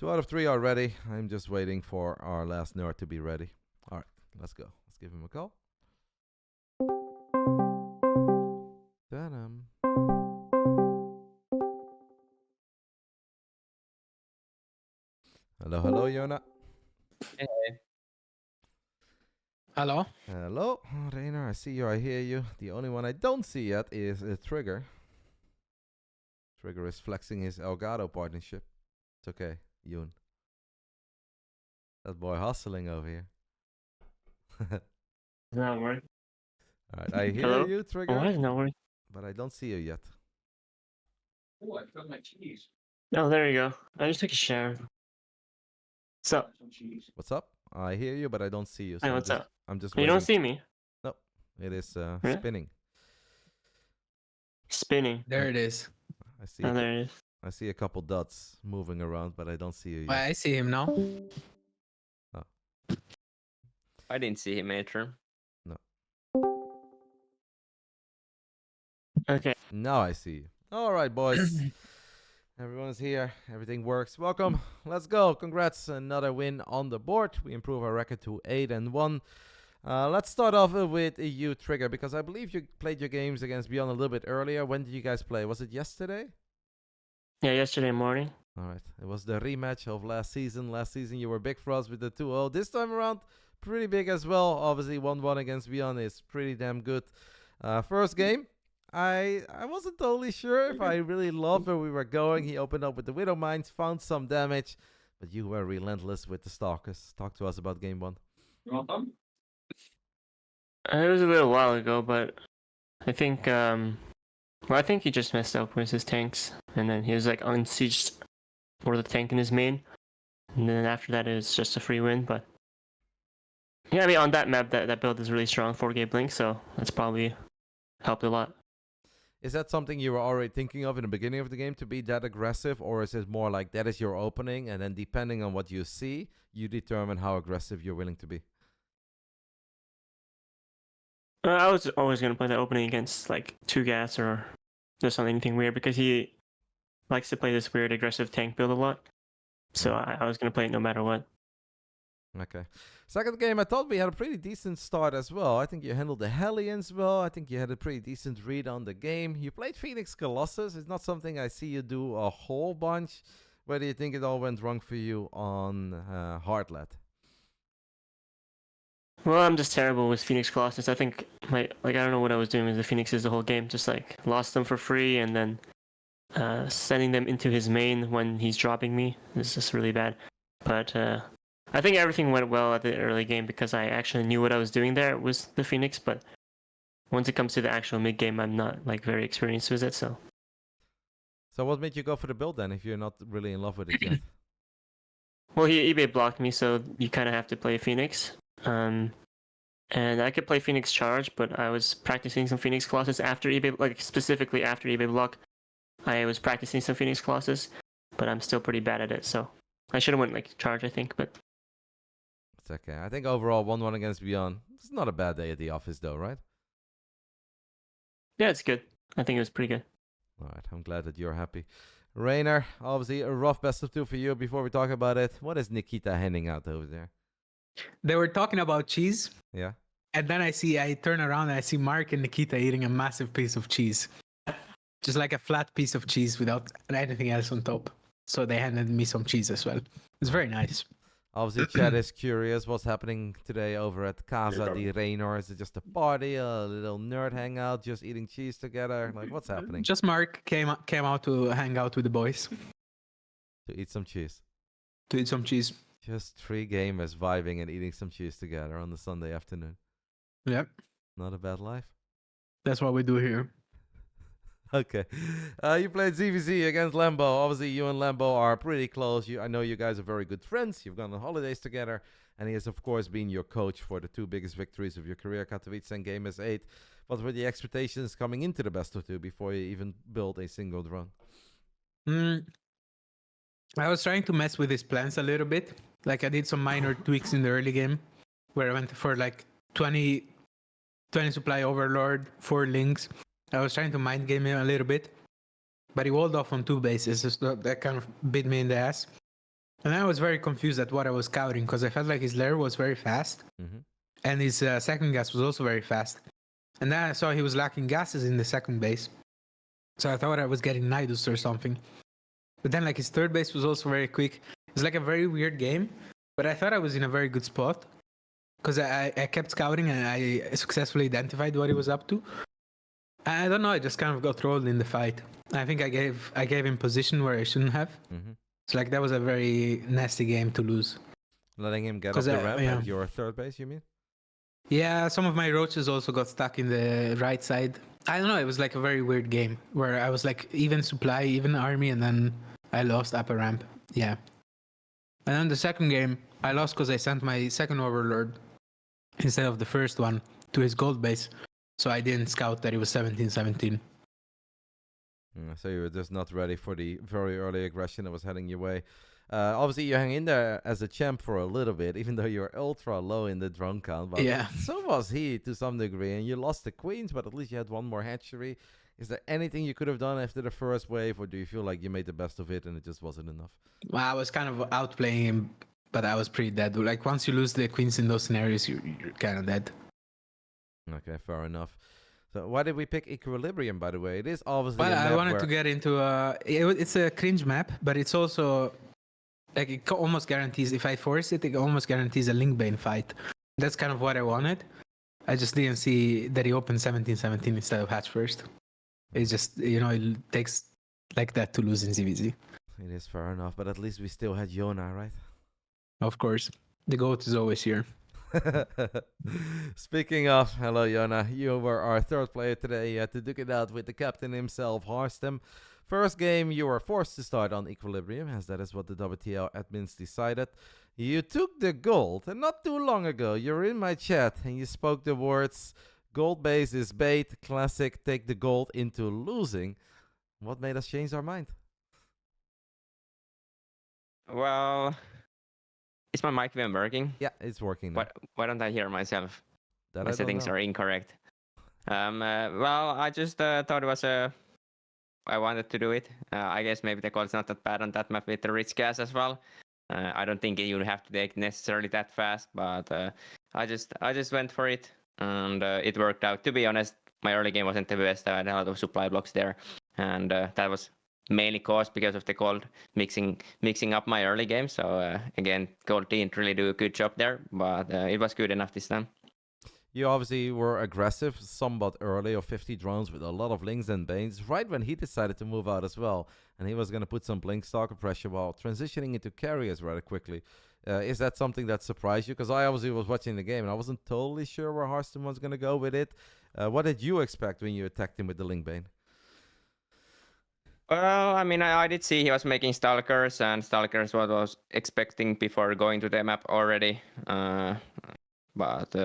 2 out of 3 are ready. I'm just waiting for our last nerd to be ready. All right, let's go. Let's give him a call. Ta-dam. Hello, hello, Yona. Hey. Hello? Hello, Reynor. I see you. I hear you. The only one I don't see yet is Trigger. Trigger is flexing his Elgato partnership. It's okay, Yoon. That boy hustling over here. Not working. All right, I hear Hello? you, Trigger. Why is it not working? But I don't see you yet. Oh, I felt my cheese. Oh, there you go. I just took a shower. So, What's up? I hear you, but I don't see you. hey, So what's up? I'm just You waiting. don't see me? No, it is Really? spinning. Spinning. There it is. I see. Oh, there it is. I see a couple dots moving around, but I don't see you Well, yet. I see him now. I didn't see him enter. Okay. Now I see you. All right, boys. Everyone's here. Everything works. Welcome. Let's go. Congrats. Another win on the board. We improve our record to 8-1. Let's start off with you, Trigger, because I believe you played your games against Beyond a little bit earlier. When did you guys play? Was it yesterday? Yeah, yesterday morning. All right. It was the rematch of last season. Last season, you were big for us with the 2-0. This time around, pretty big as well. Obviously, 1-1 against Beyond is pretty damn good. First game, I wasn't totally sure if I really loved where we were going. He opened up with the Widow Mines, found some damage, but you were relentless with the Stalkers. Talk to us about game 1. It was a little while ago, but I think, I think he just messed up with his tanks, and then he was like unsieged for the tank in his main, and then after that it was just a free win. But yeah, I mean on that map that build is really strong, 4K blink, so that's probably helped a lot. Is that something you were already thinking of in the beginning of the game, to be that aggressive, or is it more like that is your opening, and then depending on what you see, you determine how aggressive you're willing to be? I was always going to play that opening against like 2 gas or just on anything weird, because he likes to play this weird aggressive tank build a lot. So I was going to play it no matter what. Okay. Second game, I thought we had a pretty decent start as well. I think you handled the Hellions well. I think you had a pretty decent read on the game. You played Phoenix Colossus. It's not something I see you do a whole bunch. Where do you think it all went wrong for you on Heartlet? Well, I'm just terrible with Phoenix Colossus. I think I don't know what I was doing with the Phoenixes the whole game. Just like lost them for free, and then sending them into his main when he's dropping me is just really bad. But I think everything went well at the early game because I actually knew what I was doing there with the Phoenix. But once it comes to the actual mid game, I'm not like very experienced with it. So what made you go for the build then, if you're not really in love with it yet? well, he eBay blocked me, so you kind of have to play Phoenix. And I could play Phoenix Charge, but I was practicing some Phoenix Colossus after eBay, like specifically after eBay block. I was practicing some Phoenix Colossus, but I'm still pretty bad at it, so I should have went like Charge, I think, but It's okay. I think overall 1-1 against Beyond. It's not a bad day at the office though, right? yeah, it's good. I think it was pretty good. All right, I'm glad that you're happy. Reynor, obviously a rough best of 2 for you. Before we talk about it, what is Nikita handing out over there? They were talking about cheese, Yeah? and then I turn around and I see Mark and Nikita eating a massive piece of cheese. Just like a flat piece of cheese without anything else on top. So they handed me some cheese as well. It's very nice. Obviously, Chad is curious what's happening today over at Casa di Reynor. Is it just a party, a little nerd hangout, just eating cheese together? Like, what's happening? Just Mark came out to hang out with the boys. To eat some cheese. To eat some cheese. Just 3 gamers vibing and eating some cheese together on the Sunday afternoon. Yep. Not a bad life. That's what we do here. Okay. You played ZVZ against Lambo. Obviously, you and Lambo are pretty close. I know you guys are very good friends. You've gone on holidays together. And he has, of course, been your coach for the 2 biggest victories of your career, Katowice and Game S8. What were the expectations coming into the best of 2 before you even built a single drone? I was trying to mess with his plans a little bit. Like I did some minor tweaks in the early game where I went for like 20 supply overlord, 4 links. I was trying to mind game him a little bit, but he walled off on 2 bases, so that kind of bit me in the ass. And I was very confused at what I was scouting because I felt like his lair was very fast, and his second gas was also very fast. And then I saw he was lacking gases in the second base, so I thought I was getting Nidus or something. But then like his third base was also very quick. It was like a very weird game, but I thought I was in a very good spot because I kept scouting and I successfully identified what he was up to. I don't know. I just kind of got rolled in the fight. I think I gave him position where I shouldn't have. So like that was a very nasty game to lose. Letting him get up the ramp at your third base, you mean? Yeah, some of my roaches also got stuck in the right side. I don't know. It was like a very weird game where I was like even supply, even army, and then I lost upper ramp. Yeah. And then the second game, I lost because I sent my second overlord instead of the first one to his gold base. So I didn't scout that it was 17-17. So you were just not ready for the very early aggression that was heading your way. Obviously, you hang in there as a champ for a little bit, even though you're ultra low in the drone count. But yeah. So was he to some degree, and you lost the queens, but at least you had one more hatchery. Is there anything you could have done after the first wave, or do you feel like you made the best of it and it just wasn't enough? Well, I was kind of outplaying him, but I was pretty dead. Like once you lose the queens in those scenarios, you're kind of dead. Okay, fair enough. So why did we pick Equilibrium, by the way? It is obviously well, a map I wanted to get into it's a cringe map, but it's also like it almost guarantees, if I force it, it almost guarantees a Linkbane fight. That's kind of what I wanted. I just didn't see that he opened 17-17 instead of hatch first. It's just, it takes like that to lose in ZVZ. It is fair enough, but at least we still had Yona, right? Of course. The GOAT is always here. Speaking of, hello Yona, you were our third player today. You had to duke it out with the captain himself, RotterdaM. First game, you were forced to start on Equilibrium, as that is what the WTL admins decided. You took the gold, and not too long ago, you were in my chat and you spoke the words, gold base is bait, classic, take the gold into losing. What made us change our mind? Well, is my mic even working? Yeah, it's working now. Why don't I hear myself? That My settings are incorrect. Well, I just thought it was I wanted to do it. I guess maybe the gold's not that bad on that map with the rich gas as well. I don't think you have to take necessarily that fast, but I just went for it, and it worked out. To be honest, my early game wasn't the best. I had a lot of supply blocks there, and that was mainly caused because of the gold mixing up my early game. So again, gold didn't really do a good job there, but it was good enough this time. You obviously were aggressive somewhat early, of 50 drones with a lot of links and banes, right when he decided to move out as well. And he was going to put some blink stalker pressure while transitioning into carriers rather quickly. Is that something that surprised you? Because I obviously was watching the game and I wasn't totally sure where RotterdaM was going to go with it. What did you expect when you attacked him with the link bane? Well, I mean, I did see he was making Stalkers, and Stalkers what I was expecting before going to the map already. But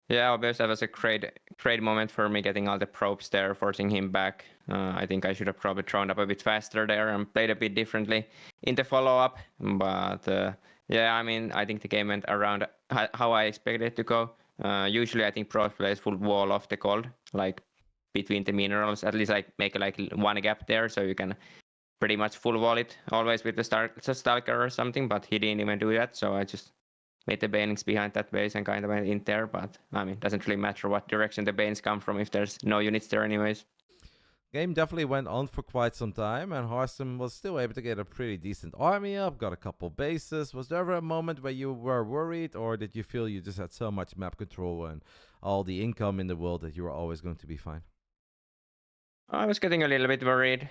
yeah, obviously that was a great moment for me getting all the probes there, forcing him back. I think I should have probably thrown up a bit faster there and played a bit differently in the follow-up. But yeah, I mean, I think the game went around how I expected it to go. Usually I think pros plays full wall off the gold, like between the minerals, at least like make like one gap there, so you can pretty much full wall it always with the Stalker or something, but he didn't even do that, so I just made the banings behind that base and kind of went in there. But I mean, it doesn't really matter what direction the banes come from if there's no units there anyways. Game definitely went on for quite some time, and RotterdaM was still able to get a pretty decent army up, got a couple bases. Was there ever a moment where you were worried, or did you feel you just had so much map control and all the income in the world that you were always going to be fine? I was getting a little bit worried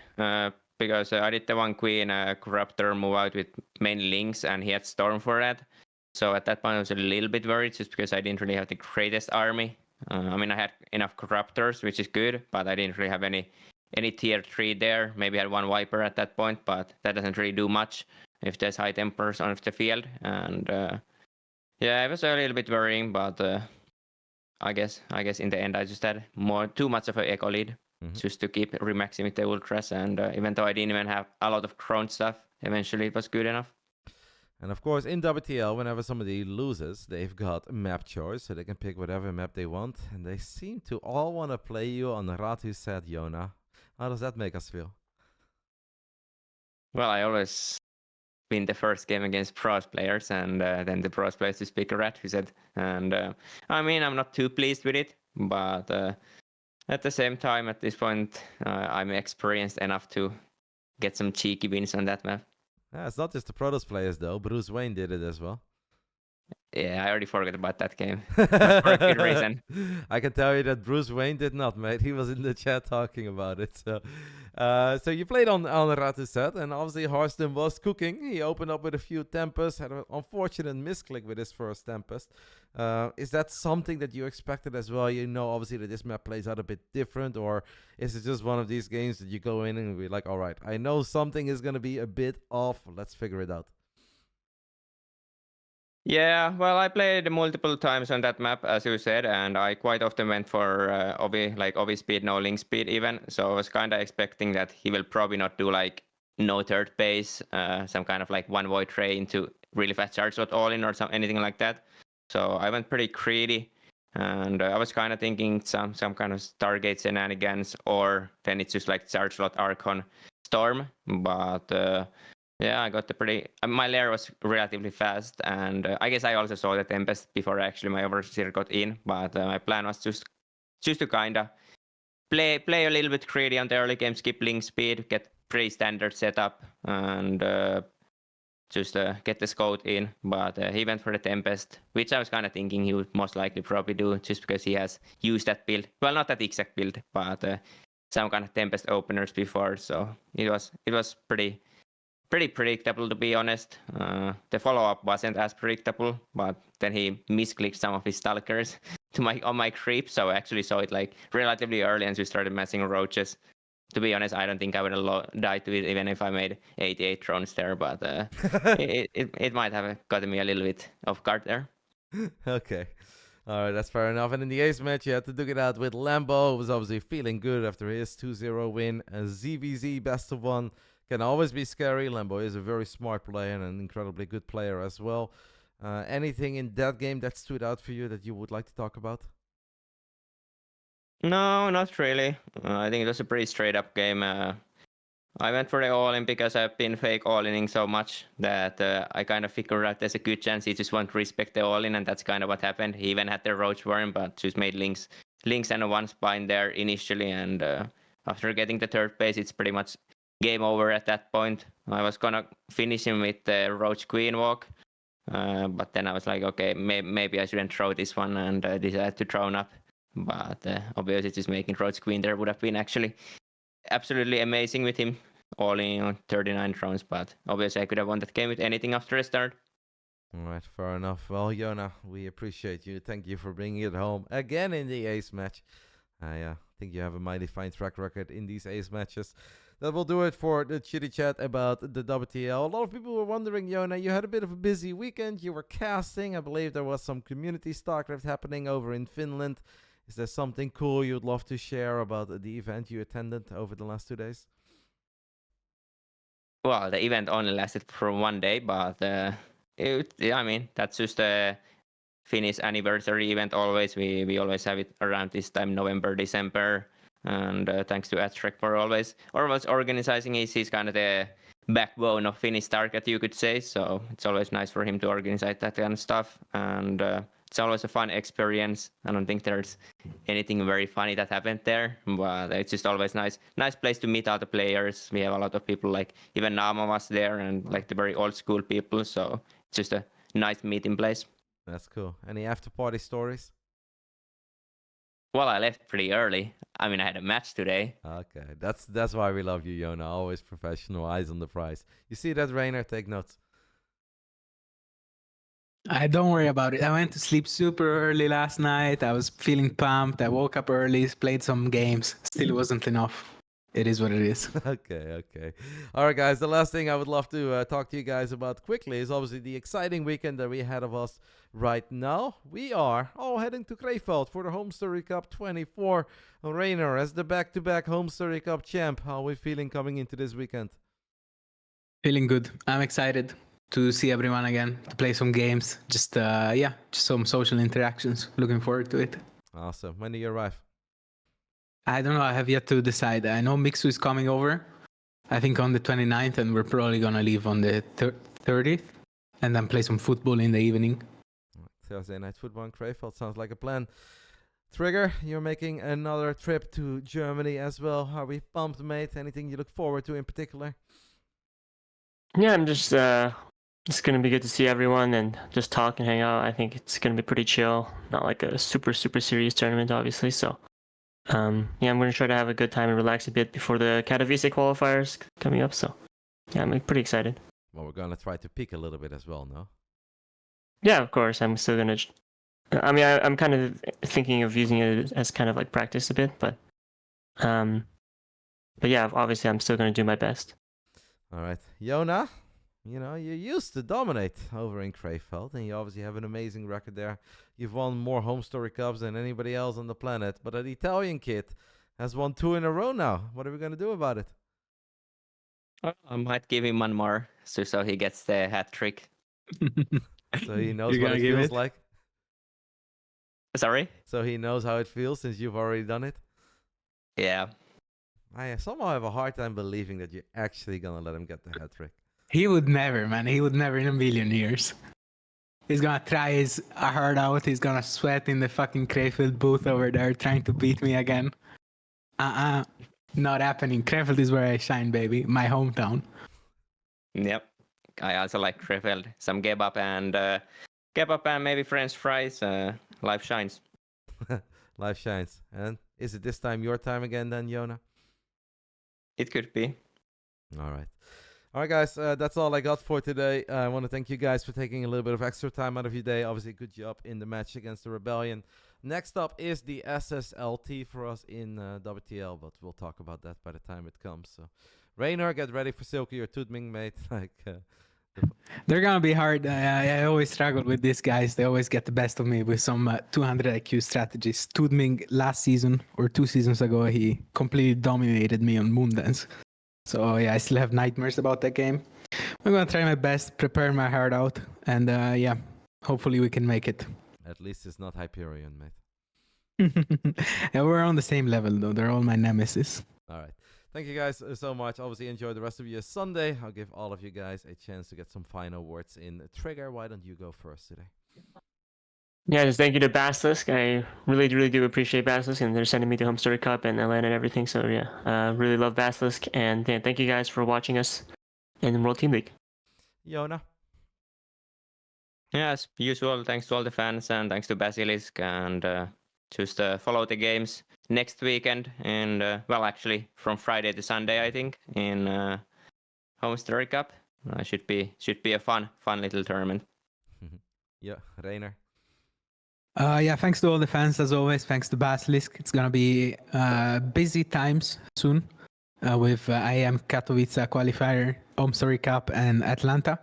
because I did the one queen corruptor move out with main links, and he had storm for that. So at that point I was a little bit worried just because I didn't really have the greatest army. I mean, I had enough corruptors, which is good, but I didn't really have any tier 3 there. Maybe I had one viper at that point, but that doesn't really do much if there's high tempers on the field. And yeah, it was a little bit worrying, but I guess in the end I just had too much of an eco lead. Just to keep remaxing with the ultras, and even though I didn't even have a lot of crown stuff, eventually it was good enough. And of course, in WTL, whenever somebody loses, they've got map choice, so they can pick whatever map they want, and they seem to all want to play you on the Ratu set, Yona. How does that make us feel? Well, I always win the first game against pros players, and then the pros players just pick a rat, he said. And I mean, I'm not too pleased with it, but at the same time, at this point, I'm experienced enough to get some cheeky wins on that map. It's not just the Protoss players though. Bruce Wayne did it as well. Yeah, I already forgot about that game for a good reason. I can tell you that Bruce Wayne did not, mate. He was in the chat talking about it. So you played on RotterdaM, and obviously Harston was cooking. He opened up with a few Tempests, had an unfortunate misclick with his first Tempest. Is that something that you expected as well? You know, obviously that this map plays out a bit different, or is it just one of these games that you go in and be like, all right, I know something is going to be a bit off. Let's figure it out. Yeah, well, I played multiple times on that map, as you said, and I quite often went for Obi speed, no link speed even. So I was kind of expecting that he will probably not do like no third base, some kind of like one void tray into really fast charge slot all in or anything like that. So I went pretty greedy, and I was kind of thinking some kind of Stargate shenanigans, or then it's just like charge slot Archon Storm, but. Yeah, I got the pretty. My lair was relatively fast, and I guess I also saw the Tempest before actually my Overseer got in. But my plan was just to kind of play a little bit greedy on the early game, skip link speed, get pretty standard setup, and just get the Scout in. But he went for the Tempest, which I was kind of thinking he would most likely probably do, just because he has used that build. Well, not that exact build, but some kind of Tempest openers before. So it was pretty predictable, to be honest. The follow-up wasn't as predictable, but then he misclicked some of his stalkers on my creep, so I actually saw it like relatively early and just started messing roaches. To be honest, I don't think I would have died to it even if I made 88 drones there, but it might have gotten me a little bit off guard there. Okay. All right, that's fair enough. And in the ace match, you had to duke it out with Lambo, who was obviously feeling good after his 2-0 win. ZVZ, best of one. Can always be scary. Lambo is a very smart player and an incredibly good player as well. Anything in that game that stood out for you that you would like to talk about? No, not really. I think it was a pretty straight up game. I went for the all-in because I've been fake all-inning so much that I kind of figured out there's a good chance he just won't respect the all-in, and that's kind of what happened. He even had the roach worm, but just made links and a one spine there initially, and after getting the third base, it's pretty much game over at that point. I was gonna finish him with the Roach Queen walk, but then I was like, okay, maybe I shouldn't throw this one, and decided to drone up. But obviously, just making Roach Queen there would have been actually absolutely amazing with him all in on 39 drones. But obviously, I could have won that game with anything after a start. All right, fair enough. Well, Yona, we appreciate you. Thank you for bringing it home again in the ace match. I think you have a mighty fine track record in these ace matches. That will do it for the chitty chat about the WTL. A lot of people were wondering, Yona, you had a bit of a busy weekend. You were casting. I believe there was some community StarCraft happening over in Finland. Is there something cool you'd love to share about the event you attended over the last 2 days? Well, the event only lasted for 1 day, but I mean, that's just a Finnish anniversary event always. We always have it around this time, November, December. And thanks to Atrek for always organizing. He's kind of the backbone of Finnish StarCraft, you could say. So it's always nice for him to organize that kind of stuff. And it's always a fun experience. I don't think there's anything very funny that happened there, but it's just always nice place to meet other players. We have a lot of people, like even Nama was there, and like the very old school people. So it's just a nice meeting place. That's cool. Any after party stories? Well, I left pretty early. I mean, I had a match today. Okay, that's why we love you, Yona. Always professional, eyes on the prize. You see that, Reynor? Take notes. Don't worry about it. I went to sleep super early last night. I was feeling pumped. I woke up early, played some games. Still wasn't enough. It is what it is. Okay. All right, guys. The last thing I would love to talk to you guys about quickly is obviously the exciting weekend that we had of us right now. We are all heading to Krefeld for the Home Story Cup 24. Reynor, as the back-to-back Home Story Cup champ, how are we feeling coming into this weekend? Feeling good. I'm excited to see everyone again, to play some games. Just some social interactions. Looking forward to it. Awesome. When do you arrive? I don't know. I have yet to decide. I know Mixu is coming over, I think on the 29th, and we're probably going to leave on the 30th, and then play some football in the evening. Thursday night football in Krefeld sounds like a plan. Trigger, you're making another trip to Germany as well. Are we pumped, mate? Anything you look forward to in particular? Yeah, I'm just it's gonna be good to see everyone and just talk and hang out. I think it's gonna be pretty chill, not like a super serious tournament, obviously. So, yeah, I'm gonna try to have a good time and relax a bit before the Katowice qualifiers coming up. So, yeah, I'm pretty excited. Well, we're gonna try to peak a little bit as well, no? Yeah, of course. I'm still gonna. I mean, I'm kind of thinking of using it as kind of like practice a bit, but yeah, obviously I'm still gonna do my best. All right, Yona, you know, you used to dominate over in Krefeld, and you obviously have an amazing record there. You've won more home story cups than anybody else on the planet, but an Italian kid has won 2 in a row now. What are we gonna do about it? I might give him one more so he gets the hat trick. So he knows You're what gonna it give feels it? like. Sorry? So he knows how it feels since you've already done it. Yeah. I somehow have a hard time believing that you're actually gonna let him get the hat trick. He would never, man. He would never in a million years. He's gonna try his heart out. He's gonna sweat in the fucking Krefeld booth over there trying to beat me again. Not happening. Krefeld is where I shine, baby. My hometown. Yep. I also like Krefeld. Some kebab and maybe French fries. Life shines. Life shines. And is it this time your time again then, Yona? It could be. All right. All right, guys. That's all I got for today. I want to thank you guys for taking a little bit of extra time out of your day. Obviously, good job in the match against the Rebellion. Next up is the SSLT for us in WTL, but we'll talk about that by the time it comes. So, Reynor, get ready for Silky or Tudming, mate. They're gonna be hard. I always struggle with these guys. They always get the best of me with some 200 IQ strategies. Tudming last season or 2 seasons ago, he completely dominated me on Moondance. So yeah, I still have nightmares about that game. I'm gonna try my best, prepare my heart out, and yeah, hopefully we can make it. At least it's not Hyperion, mate. Yeah, we're on the same level though. They're all my nemesis. All right. Thank you guys so much. Obviously, enjoy the rest of your Sunday. I'll give all of you guys a chance to get some final words in. Trigger, why don't you go first today? Yeah, just thank you to BASILISK. I really do appreciate BASILISK, and they're sending me the Home Story Cup and Atlanta and everything. So yeah, really love BASILISK, and yeah, thank you guys for watching us in the World Team League. Yona? Yeah, as usual, thanks to all the fans and thanks to Basilisk, and just follow the games next weekend, and well, actually from Friday to Sunday, I think, in Home Story Cup. Should be a fun little tournament. Yeah, Reynor. Yeah, thanks to all the fans as always. Thanks to Basilisk. It's gonna be busy times soon with IAM Katowice qualifier, Home Story Cup, and Atlanta.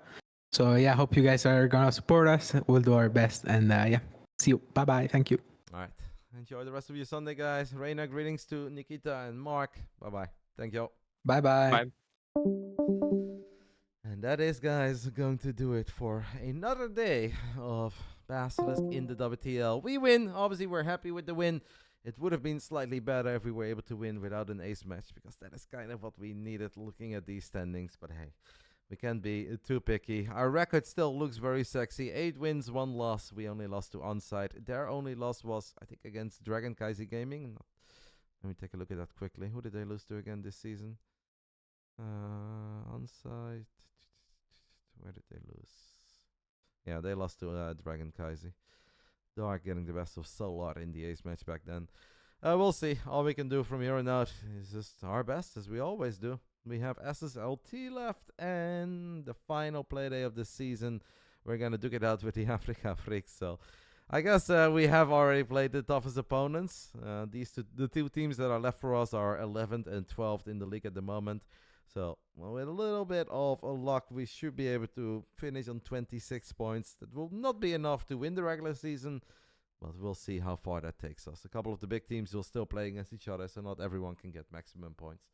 So yeah, hope you guys are gonna support us. We'll do our best, and yeah, see you. Bye bye. Thank you. All right. Enjoy the rest of your Sunday, guys. Reynor, greetings to Nikita and Mark. Bye bye. Thank you. Bye bye. Bye. And that is, guys, going to do it for another day of Basilisk in the WTL. We win. Obviously, we're happy with the win. It would have been slightly better if we were able to win without an ace match, because that is kind of what we needed looking at these standings. But hey, we can't be too picky. Our record still looks very sexy. 8 wins, 1 loss. We only lost to Onsite. Their only loss was, I think, against Dragon Kaiser Gaming. Let me take a look at that quickly. Who did they lose to again this season? Onsite. Where did they lose? Yeah, they lost to Dragon Kaiser. Dark getting the best of Solar in the ace match back then. We'll see. All we can do from here on out is just our best, as we always do. We have SSLT left, and the final play day of the season. We're going to duke it out with the Africa Freaks. So I guess we have already played the toughest opponents. The 2 teams that are left for us are 11th and 12th in the league at the moment. So, well, with a little bit of luck, we should be able to finish on 26 points. That will not be enough to win the regular season, but we'll see how far that takes us. A couple of the big teams will still play against each other, so not everyone can get maximum points.